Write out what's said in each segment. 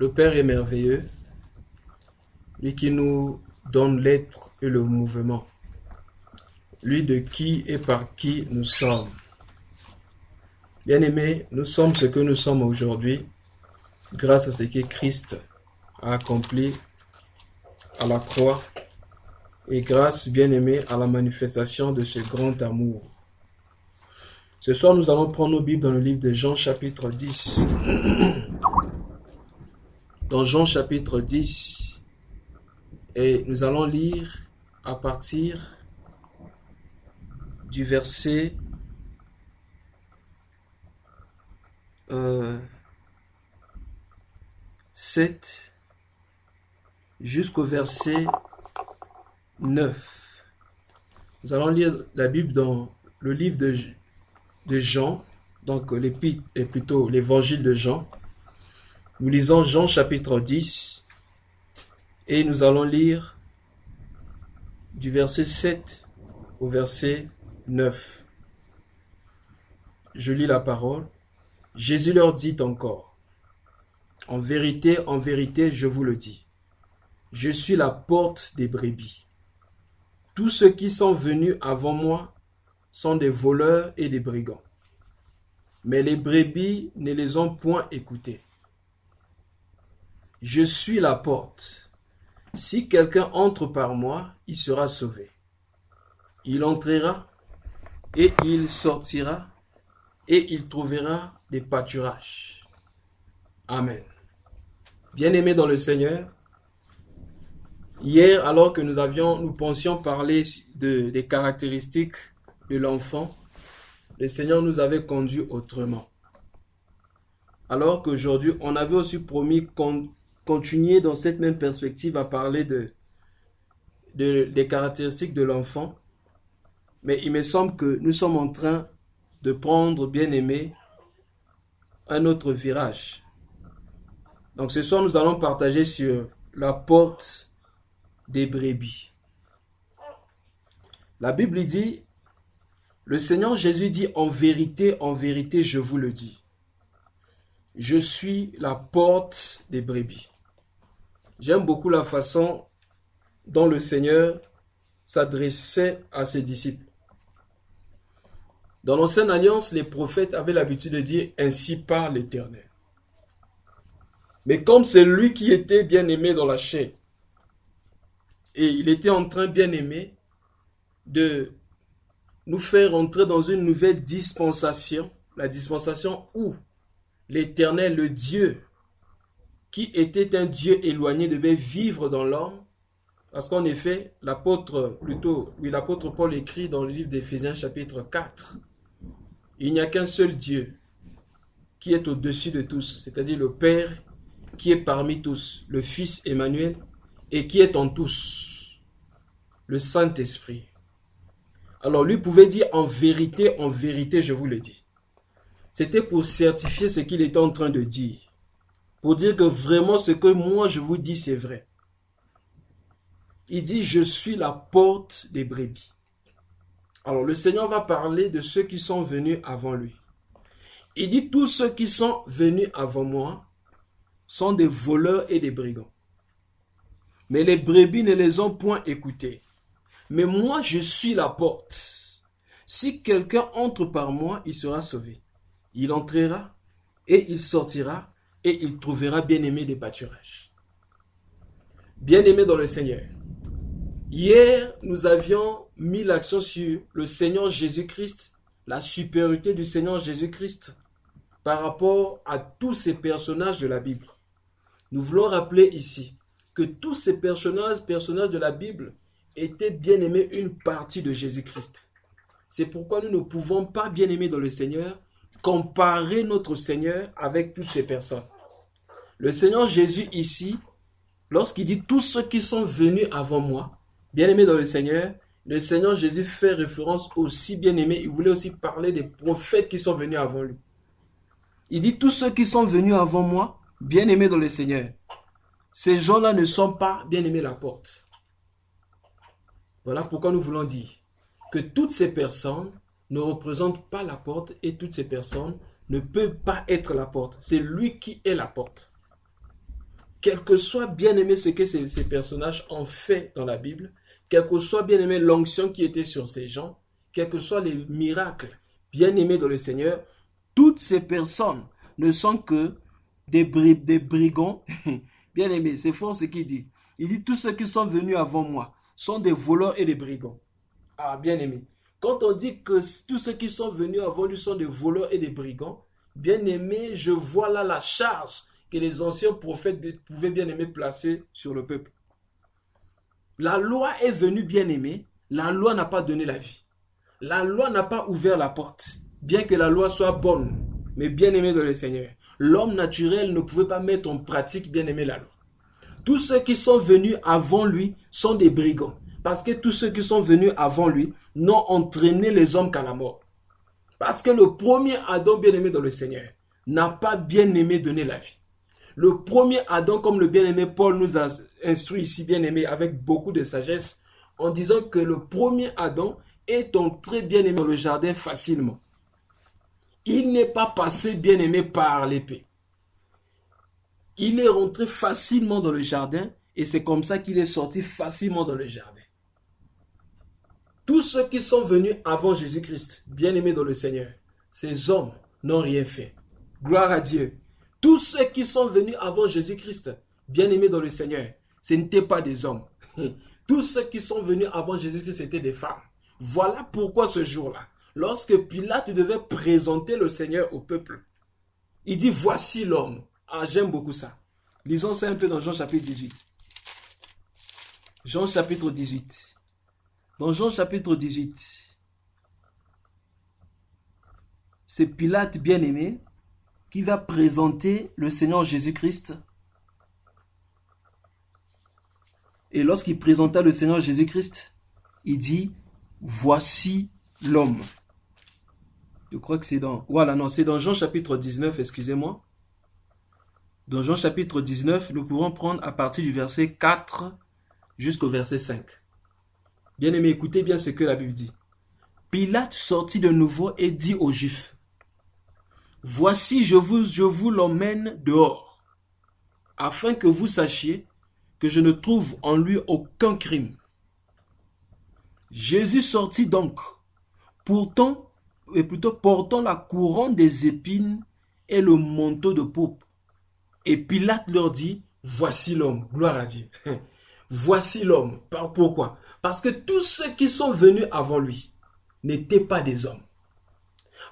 Le Père est merveilleux, lui qui nous donne l'être et le mouvement, lui de qui et par qui nous sommes. Bien-aimés, nous sommes ce que nous sommes aujourd'hui grâce à ce que Christ a accompli à la croix et grâce, bien-aimés, à la manifestation de ce grand amour. Ce soir, nous allons prendre nos Bibles dans le livre de Jean chapitre 10. Dans Jean chapitre 10, et nous allons lire à partir du verset 7 jusqu'au verset 9. Nous allons lire la Bible dans le livre de Jean, donc l'épître est plutôt l'évangile de Jean. Nous lisons Jean chapitre 10 et nous allons lire du verset 7 au verset 9. Je lis la parole. Jésus leur dit encore, en vérité, je vous le dis, je suis la porte des brebis. Tous ceux qui sont venus avant moi sont des voleurs et des brigands. Mais les brebis ne les ont point écoutés. Je suis la porte. Si quelqu'un entre par moi, il sera sauvé. Il entrera et il sortira et il trouvera des pâturages. Amen. Bien-aimés dans le Seigneur, hier, alors que nous pensions parler des caractéristiques de l'enfant, le Seigneur nous avait conduit autrement. Alors qu'aujourd'hui, on avait aussi promis continuer dans cette même perspective à parler des caractéristiques de l'enfant. Mais il me semble que nous sommes en train de prendre, bien-aimés, un autre virage. Donc ce soir, nous allons partager sur la porte des brebis. La Bible dit, le Seigneur Jésus dit, en vérité, je vous le dis. Je suis la porte des brebis. J'aime beaucoup la façon dont le Seigneur s'adressait à ses disciples. Dans l'Ancienne Alliance, les prophètes avaient l'habitude de dire « Ainsi parle l'Éternel ». Mais comme c'est lui qui était bien-aimé dans la chair, et il était en train, bien-aimé, de nous faire entrer dans une nouvelle dispensation, la dispensation où l'Éternel, le Dieu, qui était un Dieu éloigné, devait vivre dans l'homme, parce qu'en effet, l'apôtre Paul écrit dans le livre d'Éphésiens chapitre 4, il n'y a qu'un seul Dieu qui est au-dessus de tous, c'est-à-dire le Père qui est parmi tous, le Fils Emmanuel, et qui est en tous, le Saint-Esprit. Alors lui pouvait dire en vérité, je vous le dis. C'était pour certifier ce qu'il était en train de dire, pour dire que vraiment ce que moi je vous dis c'est vrai. Il dit, je suis la porte des brebis. Alors le Seigneur va parler de ceux qui sont venus avant lui. Il dit, tous ceux qui sont venus avant moi sont des voleurs et des brigands. Mais les brebis ne les ont point écoutés. Mais moi, je suis la porte. Si quelqu'un entre par moi, il sera sauvé. Il entrera et il sortira et il trouvera bien-aimé des pâturages. Bien-aimé dans le Seigneur. Hier, nous avions mis l'accent sur le Seigneur Jésus-Christ, la supériorité du Seigneur Jésus-Christ par rapport à tous ces personnages de la Bible. Nous voulons rappeler ici que tous ces personnages de la Bible étaient bien aimés une partie de Jésus-Christ. C'est pourquoi nous ne pouvons pas, bien aimés dans le Seigneur, comparer notre Seigneur avec toutes ces personnes. Le Seigneur Jésus ici, lorsqu'il dit tous ceux qui sont venus avant moi, bien aimés dans le Seigneur Jésus fait référence aussi, bien aimé, il voulait aussi parler des prophètes qui sont venus avant lui. Il dit tous ceux qui sont venus avant moi, bien aimés dans le Seigneur. Ces gens-là ne sont pas bien aimés la porte. Voilà pourquoi nous voulons dire que toutes ces personnes ne représentent pas la porte et toutes ces personnes ne peuvent pas être la porte. C'est lui qui est la porte. quel que soit bien aimé ce que ces personnages ont fait dans la Bible, quel que soit bien aimé l'onction qui était sur ces gens, quels que soient les miracles bien aimés dans le Seigneur, toutes ces personnes ne sont que des brigands bien aimés. C'est fort ce qu'il dit. Il dit tous ceux qui sont venus avant moi sont des voleurs et des brigands. Ah, bien aimé. Quand on dit que tous ceux qui sont venus avant lui sont des voleurs et des brigands, bien aimé, je vois là la charge que les anciens prophètes pouvaient bien aimer placer sur le peuple. La loi est venue bien aimée, la loi n'a pas donné la vie. La loi n'a pas ouvert la porte, bien que la loi soit bonne, mais bien aimée dans le Seigneur. L'homme naturel ne pouvait pas mettre en pratique bien aimé la loi. Tous ceux qui sont venus avant lui sont des brigands, parce que tous ceux qui sont venus avant lui n'ont entraîné les hommes qu'à la mort. Parce que le premier Adam bien aimé dans le Seigneur n'a pas bien aimé donner la vie. Le premier Adam, comme le bien-aimé Paul nous a instruit ici, bien-aimé, avec beaucoup de sagesse, en disant que le premier Adam est entré bien-aimé dans le jardin facilement. Il n'est pas passé bien-aimé par l'épée. Il est rentré facilement dans le jardin et c'est comme ça qu'il est sorti facilement dans le jardin. Tous ceux qui sont venus avant Jésus-Christ, bien-aimés dans le Seigneur, ces hommes n'ont rien fait. Gloire à Dieu. Tous ceux qui sont venus avant Jésus-Christ, bien-aimés dans le Seigneur, ce n'étaient pas des hommes. Tous ceux qui sont venus avant Jésus-Christ étaient des femmes. Voilà pourquoi ce jour-là, lorsque Pilate devait présenter le Seigneur au peuple, il dit, voici l'homme. Ah, j'aime beaucoup ça. Lisons ça un peu dans Jean chapitre 18. Jean chapitre 18. Dans Jean chapitre 18, c'est Pilate bien-aimé qui va présenter le Seigneur Jésus-Christ. Et lorsqu'il présenta le Seigneur Jésus-Christ, il dit, voici l'homme. Je crois que c'est dans... Voilà, non, c'est dans Jean chapitre 19, excusez-moi. Dans Jean chapitre 19, nous pourrons prendre à partir du verset 4 jusqu'au verset 5. Bien-aimés, écoutez bien ce que la Bible dit. Pilate sortit de nouveau et dit aux Juifs, voici, je vous l'emmène dehors, afin que vous sachiez que je ne trouve en lui aucun crime. Jésus sortit donc, portant la couronne des épines et le manteau de pourpre. Et Pilate leur dit, voici l'homme. Gloire à Dieu. Voici l'homme. Pourquoi? Parce que tous ceux qui sont venus avant lui n'étaient pas des hommes.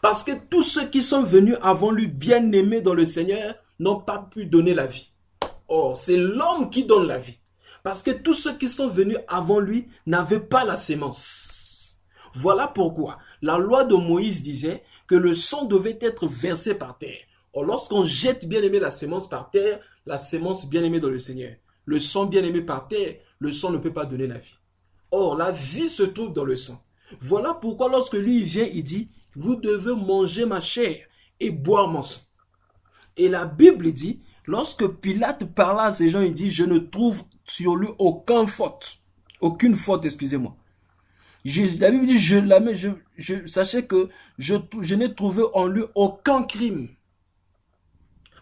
Parce que tous ceux qui sont venus avant lui, bien aimés dans le Seigneur, n'ont pas pu donner la vie. Or, c'est l'homme qui donne la vie. Parce que tous ceux qui sont venus avant lui n'avaient pas la sémence. Voilà pourquoi la loi de Moïse disait que le sang devait être versé par terre. Or, lorsqu'on jette bien aimé la sémence par terre, la sémence bien aimée dans le Seigneur, le sang bien aimé par terre, le sang ne peut pas donner la vie. Or, la vie se trouve dans le sang. Voilà pourquoi lorsque lui il vient, il dit, vous devez manger ma chair et boire mon sang. Et la Bible dit, lorsque Pilate parla à ces gens, il dit, je ne trouve sur lui aucune faute, excusez-moi. La Bible dit, sachez que je n'ai trouvé en lui aucun crime.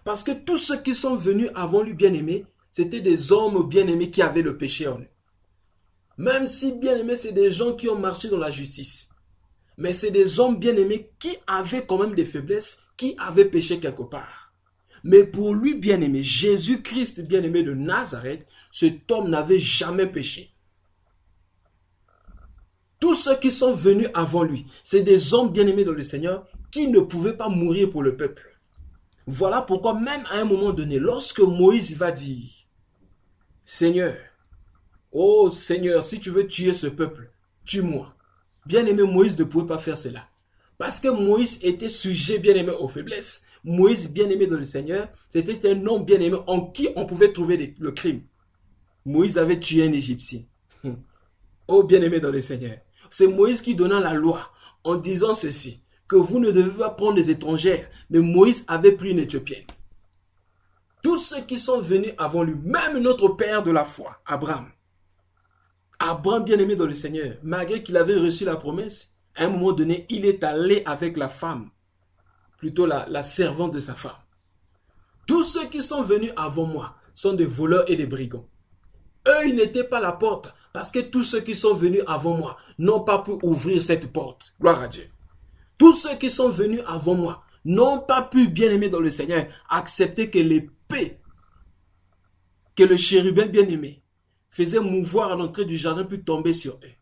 Parce que tous ceux qui sont venus avant lui bien-aimés, c'était des hommes bien-aimés qui avaient le péché en eux. Même si bien-aimés, c'est des gens qui ont marché dans la justice. Mais c'est des hommes bien-aimés qui avaient quand même des faiblesses, qui avaient péché quelque part. Mais pour lui bien-aimé, Jésus-Christ bien-aimé de Nazareth, cet homme n'avait jamais péché. Tous ceux qui sont venus avant lui, c'est des hommes bien-aimés dans le Seigneur qui ne pouvaient pas mourir pour le peuple. Voilà pourquoi même à un moment donné, lorsque Moïse va dire, Seigneur, oh Seigneur, si tu veux tuer ce peuple, tue-moi. Bien-aimé, Moïse ne pouvait pas faire cela. Parce que Moïse était sujet bien-aimé aux faiblesses. Moïse, bien-aimé dans le Seigneur, c'était un homme bien-aimé en qui on pouvait trouver le crime. Moïse avait tué un Égyptien. Oh bien-aimé dans le Seigneur. C'est Moïse qui donna la loi en disant ceci, que vous ne devez pas prendre des étrangères. Mais Moïse avait pris une Éthiopienne. Tous ceux qui sont venus avant lui, même notre père de la foi, Abraham. Abraham, bien-aimé dans le Seigneur, malgré qu'il avait reçu la promesse, à un moment donné, il est allé avec la femme, plutôt la servante de sa femme. Tous ceux qui sont venus avant moi sont des voleurs et des brigands. Eux, ils n'étaient pas la porte, parce que tous ceux qui sont venus avant moi n'ont pas pu ouvrir cette porte. Gloire à Dieu. Tous ceux qui sont venus avant moi n'ont pas pu, bien-aimés dans le Seigneur, accepter que l'épée, que le chérubin bien-aimé faisait mouvoir à l'entrée du jardin puis tomber sur eux.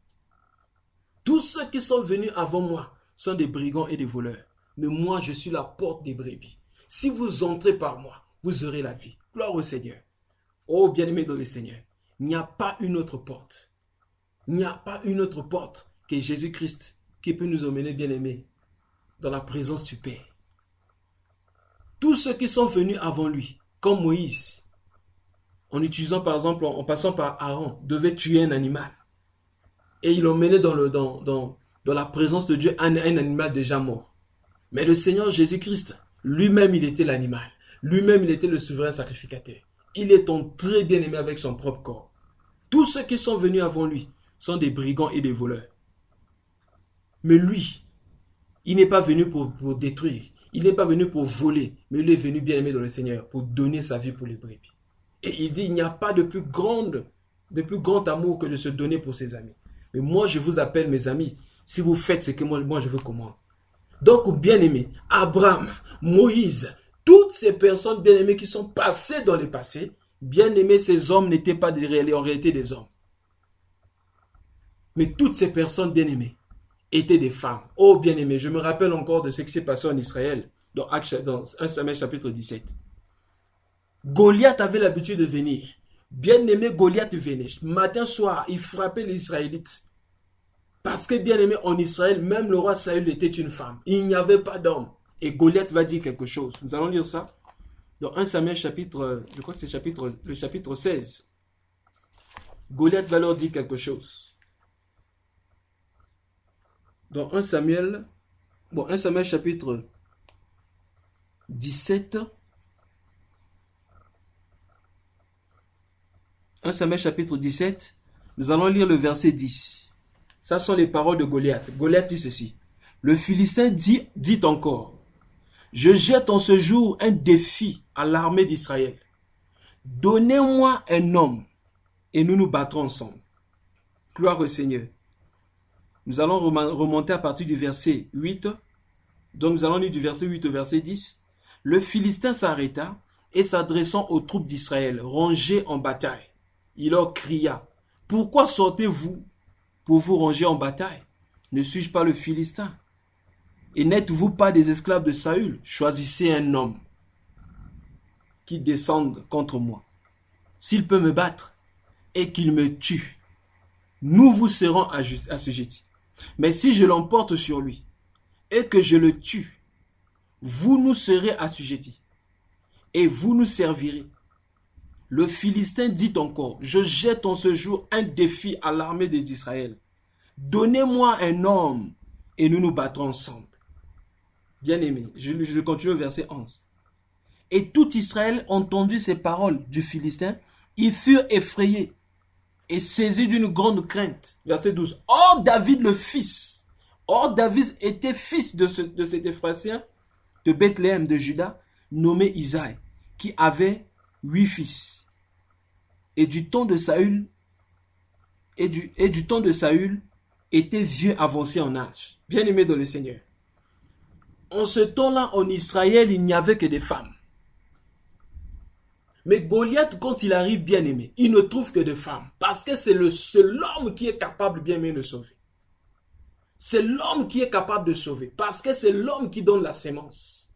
Tous ceux qui sont venus avant moi sont des brigands et des voleurs. Mais moi, je suis la porte des brebis. Si vous entrez par moi, vous aurez la vie. Gloire au Seigneur. Oh, bien-aimés dans le Seigneur, il n'y a pas une autre porte. Il n'y a pas une autre porte que Jésus-Christ qui peut nous emmener, bien-aimés, dans la présence du Père. Tous ceux qui sont venus avant lui, comme Moïse, en utilisant par exemple, en passant par Aaron, devaient tuer un animal. Et ils l'emmenaient dans la présence de Dieu, un animal déjà mort. Mais le Seigneur Jésus-Christ, lui-même, il était l'animal. Lui-même, il était le souverain sacrificateur. Il est entré bien-aimé avec son propre corps. Tous ceux qui sont venus avant lui sont des brigands et des voleurs. Mais lui, il n'est pas venu pour détruire. Il n'est pas venu pour voler. Mais il est venu bien-aimé dans le Seigneur pour donner sa vie pour les brebis. Et il dit, il n'y a pas de plus grand amour que de se donner pour ses amis. Mais moi, je vous appelle mes amis, si vous faites ce que moi je veux commande. Donc, bien-aimés, Abraham, Moïse, toutes ces personnes bien-aimées qui sont passées dans le passé, bien-aimés, ces hommes n'étaient pas en réalité des hommes. Mais toutes ces personnes bien-aimées étaient des femmes. Oh, bien-aimés, je me rappelle encore de ce qui s'est passé en Israël, dans 1 Samuel chapitre 17. Goliath avait l'habitude de venir. Bien-aimé, Goliath venait. Matin, soir, il frappait les Israélites. Parce que, bien-aimé, en Israël, même le roi Saül était une femme. Il n'y avait pas d'homme. Et Goliath va dire quelque chose. Nous allons lire ça. Dans 1 Samuel chapitre, je crois que c'est le chapitre 16. Goliath va leur dire quelque chose. Dans 1 Samuel chapitre 17. 1 Samuel chapitre 17, nous allons lire le verset 10. Ça sont les paroles de Goliath. Goliath dit ceci. Le Philistin dit encore, je jette en ce jour un défi à l'armée d'Israël. Donnez-moi un homme et nous nous battrons ensemble. Gloire au Seigneur. Nous allons remonter à partir du verset 8. Donc nous allons lire du verset 8 au verset 10. Le Philistin s'arrêta et s'adressant aux troupes d'Israël, rangées en bataille, il leur cria, « Pourquoi sortez-vous pour vous ranger en bataille? Ne suis-je pas le Philistin? Et n'êtes-vous pas des esclaves de Saül? Choisissez un homme qui descende contre moi. S'il peut me battre et qu'il me tue, nous vous serons assujettis. Mais si je l'emporte sur lui et que je le tue, vous nous serez assujettis et vous nous servirez. » Le Philistin dit encore, je jette en ce jour un défi à l'armée des Israël. Donnez-moi un homme et nous nous battrons ensemble. Bien-aimé, je continue au verset 11. Et tout Israël entendit ces paroles du Philistin, ils furent effrayés et saisis d'une grande crainte. Verset 12. Or David le fils, David était fils de cet Ephraïm de Bethléem de Juda, nommé Isaïe, qui avait 8 fils. Et du temps de Saül, était vieux avancé en âge. Bien-aimé dans le Seigneur. En ce temps-là, en Israël, il n'y avait que des femmes. Mais Goliath, quand il arrive, bien-aimé, il ne trouve que des femmes. Parce que c'est l'homme qui est capable, bien-aimé, de sauver. C'est l'homme qui est capable de sauver. Parce que c'est l'homme qui donne la sémence.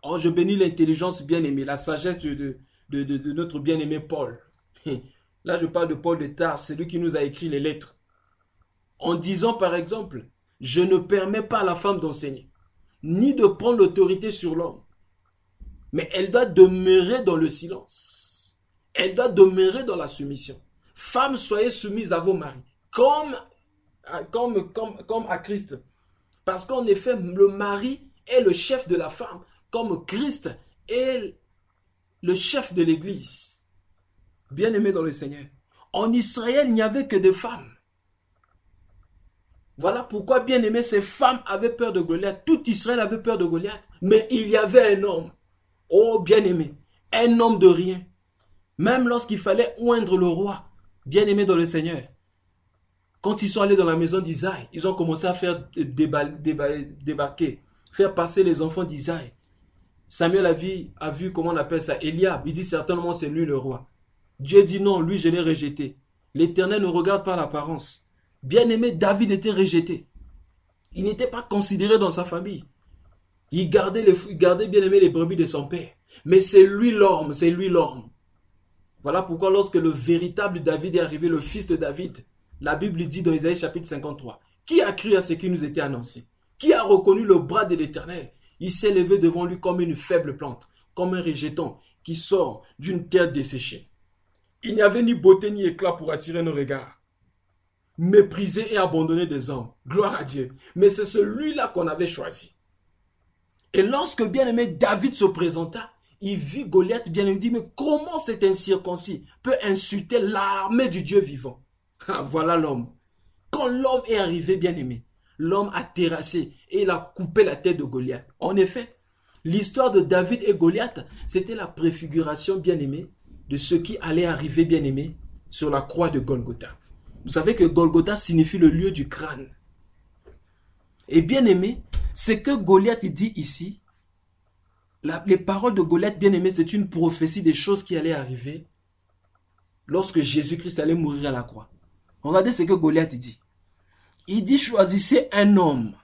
Oh, je bénis l'intelligence, bien-aimé, la sagesse de notre bien-aimé Paul. Là, je parle de Paul de Tarse, c'est lui qui nous a écrit les lettres. En disant, par exemple, je ne permets pas à la femme d'enseigner, ni de prendre l'autorité sur l'homme. Mais elle doit demeurer dans le silence. Elle doit demeurer dans la soumission. Femmes, soyez soumises à vos maris, comme à Christ. Parce qu'en effet, le mari est le chef de la femme, comme Christ est le chef de l'Église. Bien-aimé dans le Seigneur. En Israël, il n'y avait que des femmes. Voilà pourquoi, bien-aimé, ces femmes avaient peur de Goliath. Tout Israël avait peur de Goliath. Mais il y avait un homme. Oh, bien-aimé. Un homme de rien. Même lorsqu'il fallait oindre le roi, bien-aimé dans le Seigneur. Quand ils sont allés dans la maison d'Isaïe, ils ont commencé à faire débarquer, faire passer les enfants d'Isaïe. Samuel a vu comment on appelle ça, Eliab. Il dit certainement c'est lui le roi. Dieu dit non, lui je l'ai rejeté. L'Éternel ne regarde pas l'apparence. Bien-aimé, David était rejeté. Il n'était pas considéré dans sa famille. Il gardait bien-aimé les brebis de son père. Mais c'est lui l'homme, c'est lui l'homme. Voilà pourquoi lorsque le véritable David est arrivé, le fils de David, la Bible dit dans Isaïe chapitre 53, qui a cru à ce qui nous était annoncé? Qui a reconnu le bras de l'Éternel? Il s'est levé devant lui comme une faible plante, comme un rejeton qui sort d'une terre desséchée. Il n'y avait ni beauté ni éclat pour attirer nos regards. Méprisé et abandonné des hommes. Gloire à Dieu. Mais c'est celui-là qu'on avait choisi. Et lorsque bien-aimé David se présenta, il vit Goliath, bien-aimé, dit, mais comment cet incirconcis peut insulter l'armée du Dieu vivant? Ah, voilà l'homme. Quand l'homme est arrivé, bien-aimé, l'homme a terrassé et il a coupé la tête de Goliath. En effet, l'histoire de David et Goliath, c'était la préfiguration, bien-aimé, de ce qui allait arriver, bien-aimé, sur la croix de Golgotha. Vous savez que Golgotha signifie le lieu du crâne. Et bien-aimé, ce que Goliath dit ici, les paroles de Goliath, bien-aimé, c'est une prophétie des choses qui allaient arriver lorsque Jésus-Christ allait mourir à la croix. Regardez ce que Goliath dit. Il dit, choisissez un homme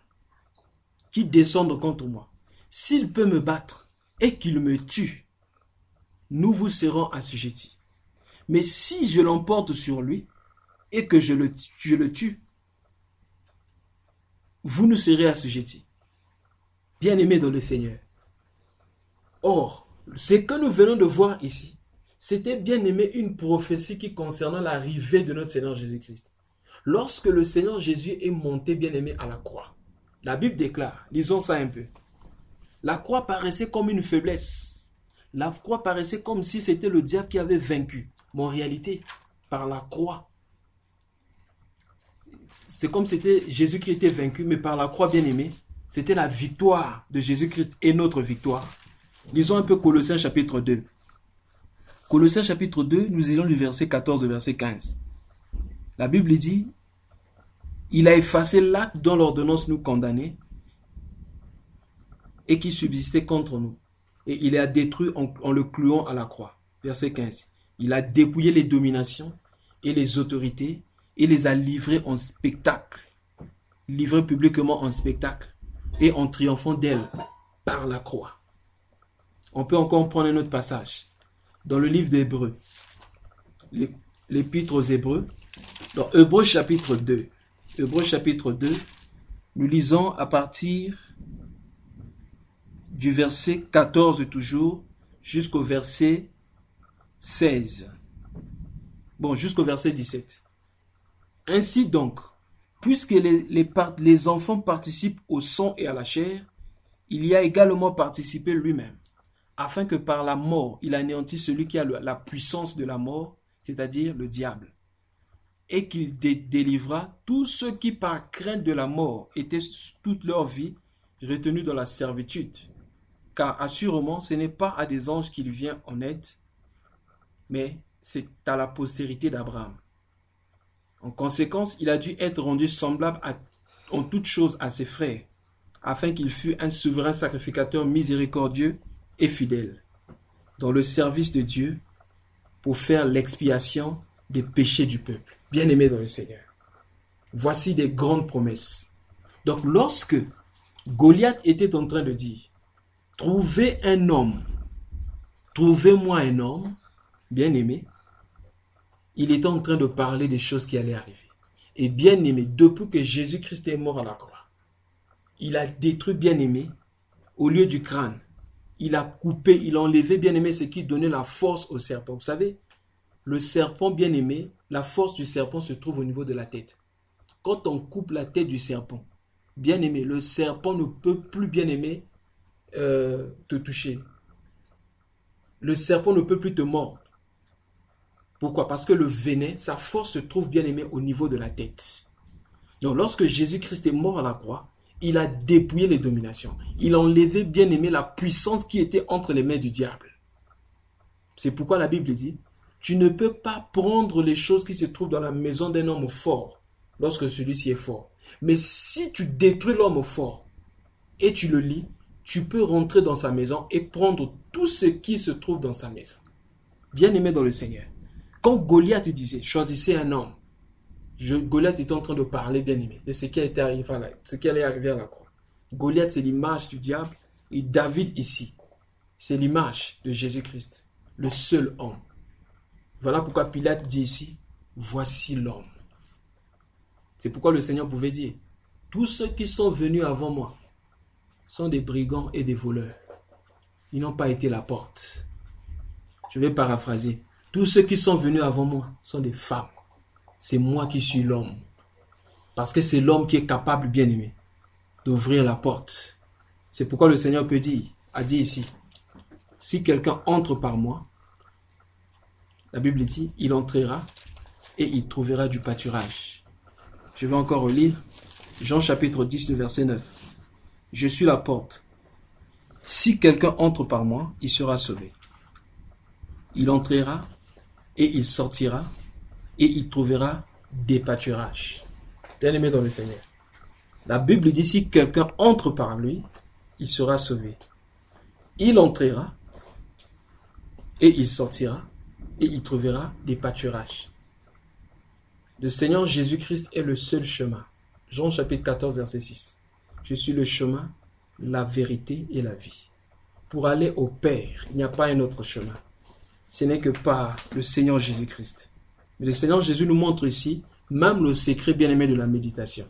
qui descende contre moi. S'il peut me battre et qu'il me tue, nous vous serons assujettis. Mais si je l'emporte sur lui et que je le tue, vous nous serez assujettis. Bien-aimés dans le Seigneur. Or, ce que nous venons de voir ici, c'était bien aimé une prophétie qui concernait l'arrivée de notre Seigneur Jésus-Christ. Lorsque le Seigneur Jésus est monté bien aimé à la croix, la Bible déclare, lisons ça un peu, la croix paraissait comme une faiblesse. La croix paraissait comme si c'était le diable qui avait vaincu. Mais en réalité, par la croix, c'est comme si c'était Jésus qui était vaincu, mais par la croix bien aimé, c'était la victoire de Jésus-Christ et notre victoire. Lisons un peu Colossiens chapitre 2. Colossiens chapitre 2, nous lisons le verset 14 et verset 15. La Bible dit, il a effacé l'acte dont l'ordonnance nous condamnait et qui subsistait contre nous. Et il a détruit en le clouant à la croix. Verset 15. Il a dépouillé les dominations et les autorités et les a livrées en spectacle. Livrées publiquement en spectacle et en triomphant d'elles par la croix. On peut encore prendre un autre passage. Dans le livre d'Hébreux. L'épître aux Hébreux. Dans Hébreux chapitre 2. Hébreux chapitre 2. Nous lisons à partir du verset 14 toujours jusqu'au verset 16. Bon, jusqu'au verset 17. Ainsi donc, puisque les enfants participent au sang et à la chair, il y a également participé lui-même, afin que par la mort, il anéantisse celui qui a la puissance de la mort, c'est-à-dire le diable, et qu'il délivra tous ceux qui, par crainte de la mort, étaient toute leur vie retenus dans la servitude. Car assurément, ce n'est pas à des anges qu'il vient en aide, mais c'est à la postérité d'Abraham. En conséquence, il a dû être rendu semblable en toutes choses à ses frères, afin qu'il fût un souverain sacrificateur miséricordieux et fidèle, dans le service de Dieu, pour faire l'expiation des péchés du peuple. Bien-aimé dans le Seigneur. Voici des grandes promesses. Donc lorsque Goliath était en train de dire, trouvez un homme, trouvez-moi un homme, bien-aimé, il était en train de parler des choses qui allaient arriver. Et bien-aimé, depuis que Jésus-Christ est mort à la croix, il a détruit, bien-aimé, au lieu du crâne, il a coupé, il a enlevé, bien-aimé, ce qui donnait la force au serpent. Vous savez, le serpent, bien-aimé, la force du serpent se trouve au niveau de la tête. Quand on coupe la tête du serpent, bien-aimé, le serpent ne peut plus, bien-aimé, te toucher. Le serpent ne peut plus te mordre. Pourquoi? Parce que le venin, sa force se trouve, bien-aimé, au niveau de la tête. Donc, lorsque Jésus-Christ est mort à la croix, il a dépouillé les dominations. Il a enlevé, bien-aimé, la puissance qui était entre les mains du diable. C'est pourquoi la Bible dit, Tu ne peux pas prendre les choses qui se trouvent dans la maison d'un homme fort lorsque celui-ci est fort. Mais si tu détruis l'homme fort et tu le lis, tu peux rentrer dans sa maison et prendre tout ce qui se trouve dans sa maison. Bien-aimé dans le Seigneur, quand Goliath disait, choisissez un homme, Goliath était en train de parler, bien-aimé, de ce qui allait arriver à la croix. Goliath, c'est l'image du diable, et David ici, c'est l'image de Jésus-Christ, le seul homme. Voilà pourquoi Pilate dit ici, voici l'homme. C'est pourquoi le Seigneur pouvait dire, tous ceux qui sont venus avant moi sont des brigands et des voleurs. Ils n'ont pas été la porte. Je vais paraphraser. Tous ceux qui sont venus avant moi sont des femmes. C'est moi qui suis l'homme. Parce que c'est l'homme qui est capable, bien aimé, d'ouvrir la porte. C'est pourquoi le Seigneur a dit ici, si quelqu'un entre par moi, la Bible dit, il entrera et il trouvera du pâturage. Je vais encore relire Jean chapitre 10, le verset 9. Je suis la porte. Si quelqu'un entre par moi, il sera sauvé. Il entrera et il sortira et il trouvera des pâturages. Bien-aimé dans le Seigneur. La Bible dit si quelqu'un entre par lui, il sera sauvé. Il entrera et il sortira et il trouvera des pâturages. Le Seigneur Jésus-Christ est le seul chemin. Jean chapitre 14, verset 6. Je suis le chemin, la vérité et la vie. Pour aller au Père, il n'y a pas un autre chemin. Ce n'est que par le Seigneur Jésus-Christ. Mais le Seigneur Jésus nous montre ici même le secret bien-aimé de la méditation.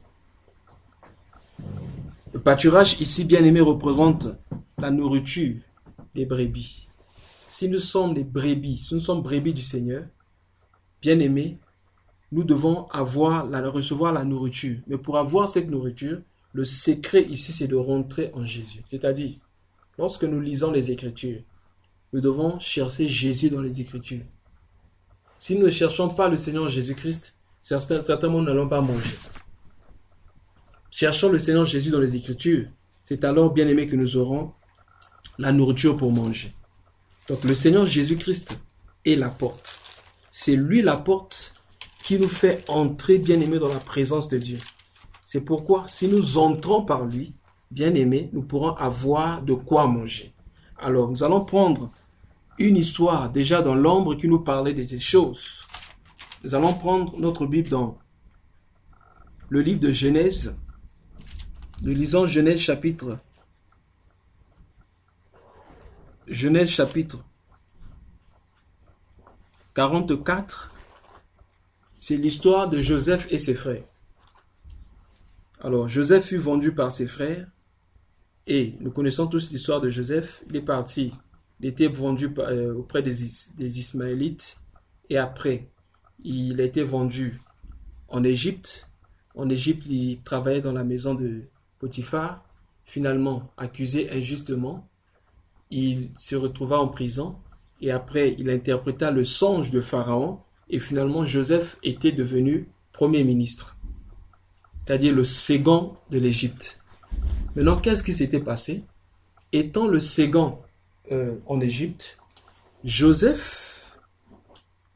Le pâturage ici bien-aimé représente la nourriture des brebis. Si nous sommes des brebis, si nous sommes brebis du Seigneur, bien-aimés, nous devons recevoir la nourriture. Mais pour avoir cette nourriture, le secret ici, c'est de rentrer en Jésus. C'est-à-dire, lorsque nous lisons les Écritures, nous devons chercher Jésus dans les Écritures. Si nous ne cherchons pas le Seigneur Jésus-Christ, certainement nous n'allons pas manger. Cherchons le Seigneur Jésus dans les Écritures. C'est alors, bien aimé, que nous aurons la nourriture pour manger. Donc, le Seigneur Jésus-Christ est la porte. C'est lui la porte qui nous fait entrer, bien aimé, dans la présence de Dieu. C'est pourquoi, si nous entrons par lui, bien aimé, nous pourrons avoir de quoi manger. Alors, nous allons prendre une histoire déjà dans l'ombre qui nous parlait de ces choses. Nous allons prendre notre Bible dans le livre de Genèse. Nous lisons Genèse chapitre 44. C'est l'histoire de Joseph et ses frères. Alors, Joseph fut vendu par ses frères. Et nous connaissons tous l'histoire de Joseph. Il est parti, il était vendu auprès des Ismaélites. Et après, il a été vendu en Égypte. En Égypte, il travaillait dans la maison de Potiphar. Finalement, accusé injustement, il se retrouva en prison. Et après, il interpréta le songe de Pharaon. Et finalement, Joseph était devenu premier ministre. C'est-à-dire le second de l'Égypte. Maintenant, qu'est-ce qui s'était passé? Étant le second en Égypte, Joseph,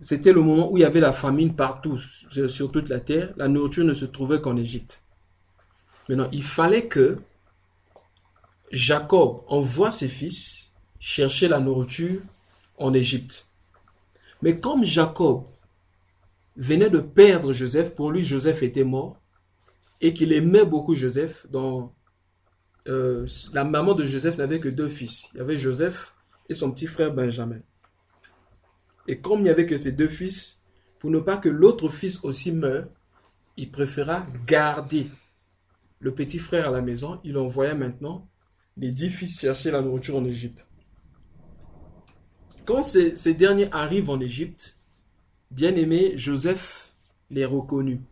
c'était le moment où il y avait la famine partout, sur toute la terre. La nourriture ne se trouvait qu'en Égypte. Maintenant, il fallait que Jacob envoie ses fils chercher la nourriture en Égypte. Mais comme Jacob venait de perdre Joseph, pour lui Joseph était mort, et qu'il aimait beaucoup Joseph, la maman de Joseph n'avait que 2 fils. Il y avait Joseph et son petit frère Benjamin. Et comme il n'y avait que ces 2 fils, pour ne pas que l'autre fils aussi meure, il préféra garder le petit frère à la maison. Il envoya maintenant les 10 fils chercher la nourriture en Égypte. Quand ces derniers arrivent en Égypte, bien aimé, Joseph les reconnut.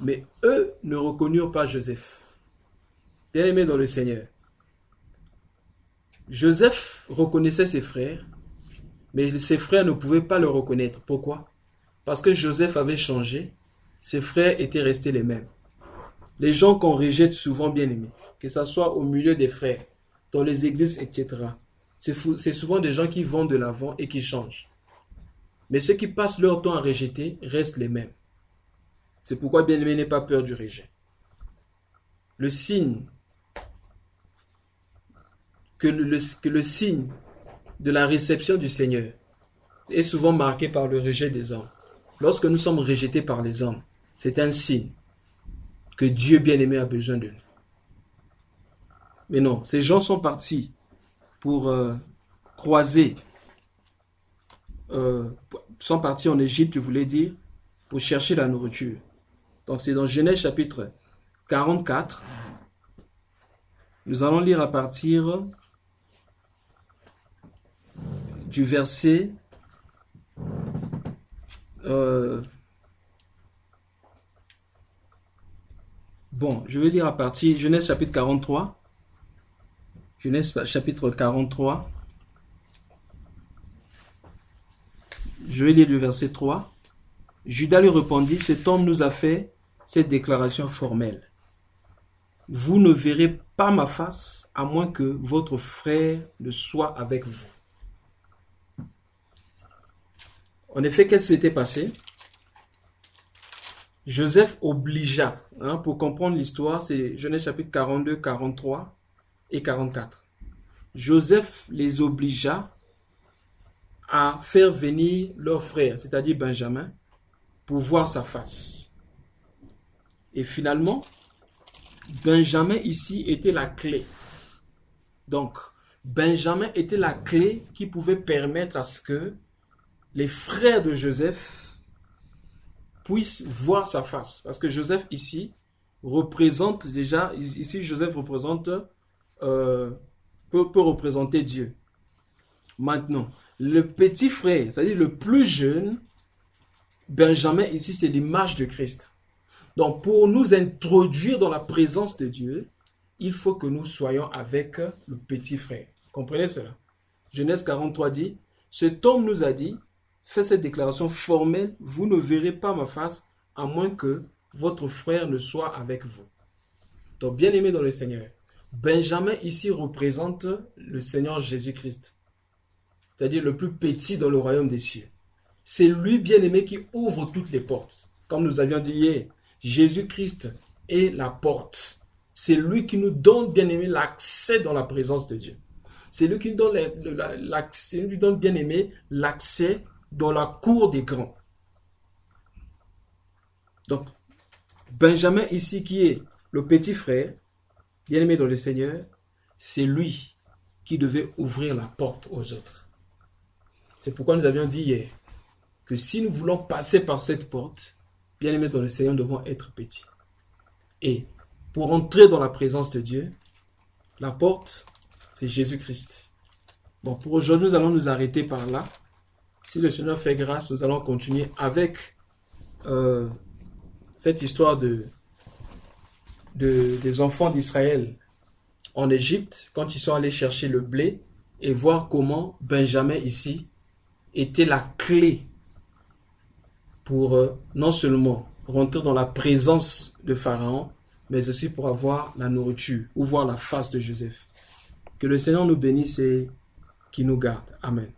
Mais eux ne reconnurent pas Joseph. Bien aimé dans le Seigneur. Joseph reconnaissait ses frères, mais ses frères ne pouvaient pas le reconnaître. Pourquoi? Parce que Joseph avait changé, ses frères étaient restés les mêmes. Les gens qu'on rejette souvent, bien aimés, que ce soit au milieu des frères, dans les églises, etc. C'est souvent des gens qui vont de l'avant et qui changent. Mais ceux qui passent leur temps à rejeter restent les mêmes. C'est pourquoi, bien-aimé, n'aie pas peur du rejet. Le signe que le signe de la réception du Seigneur est souvent marqué par le rejet des hommes. Lorsque nous sommes rejetés par les hommes, c'est un signe que Dieu bien-aimé a besoin de nous. Mais non, ces gens sont partis pour croiser, sont partis en Égypte, je voulais dire, pour chercher la nourriture. Donc c'est dans Genèse chapitre 44. Nous allons lire à partir du verset je vais lire à partir Genèse chapitre 43. Genèse chapitre 43. Je vais lire le verset 3. Judas lui répondit, cet homme nous a fait cette déclaration formelle. Vous ne verrez pas ma face à moins que votre frère ne soit avec vous. En effet, qu'est-ce qui s'était passé? Joseph obligea, pour comprendre l'histoire, c'est Genèse chapitre 42, 43 et 44. Joseph les obligea à faire venir leur frère, c'est-à-dire Benjamin, pour voir sa face. Et finalement, Benjamin ici était la clé. Donc, Benjamin était la clé qui pouvait permettre à ce que les frères de Joseph puissent voir sa face. Parce que Joseph ici représente déjà, ici Joseph représente, peut représenter Dieu. Maintenant, le petit frère, c'est-à-dire le plus jeune, Benjamin ici c'est l'image de Christ. Donc pour nous introduire dans la présence de Dieu, il faut que nous soyons avec le petit frère. Comprenez cela? Genèse 43 dit, cet homme nous a dit, fait cette déclaration formelle, vous ne verrez pas ma face à moins que votre frère ne soit avec vous. Donc bien aimé dans le Seigneur, Benjamin ici représente le Seigneur Jésus-Christ, c'est-à-dire le plus petit dans le royaume des cieux. C'est lui bien aimé qui ouvre toutes les portes. Comme nous avions dit hier, Jésus-Christ est la porte. C'est lui qui nous donne bien aimé l'accès dans la présence de Dieu. C'est lui qui nous donne l'accès, lui donne bien aimé l'accès dans la cour des grands. Donc, Benjamin ici qui est le petit frère, bien-aimé dans le Seigneur, c'est lui qui devait ouvrir la porte aux autres. C'est pourquoi nous avions dit hier que si nous voulons passer par cette porte, bien-aimé dans le Seigneur, nous devons être petits. Et pour entrer dans la présence de Dieu, la porte, c'est Jésus-Christ. Bon, pour aujourd'hui, nous allons nous arrêter par là. Si le Seigneur fait grâce, nous allons continuer avec cette histoire des enfants d'Israël en Égypte, quand ils sont allés chercher le blé, et voir comment Benjamin ici était la clé pour non seulement rentrer dans la présence de Pharaon, mais aussi pour avoir la nourriture ou voir la face de Joseph. Que le Seigneur nous bénisse et qu'il nous garde. Amen.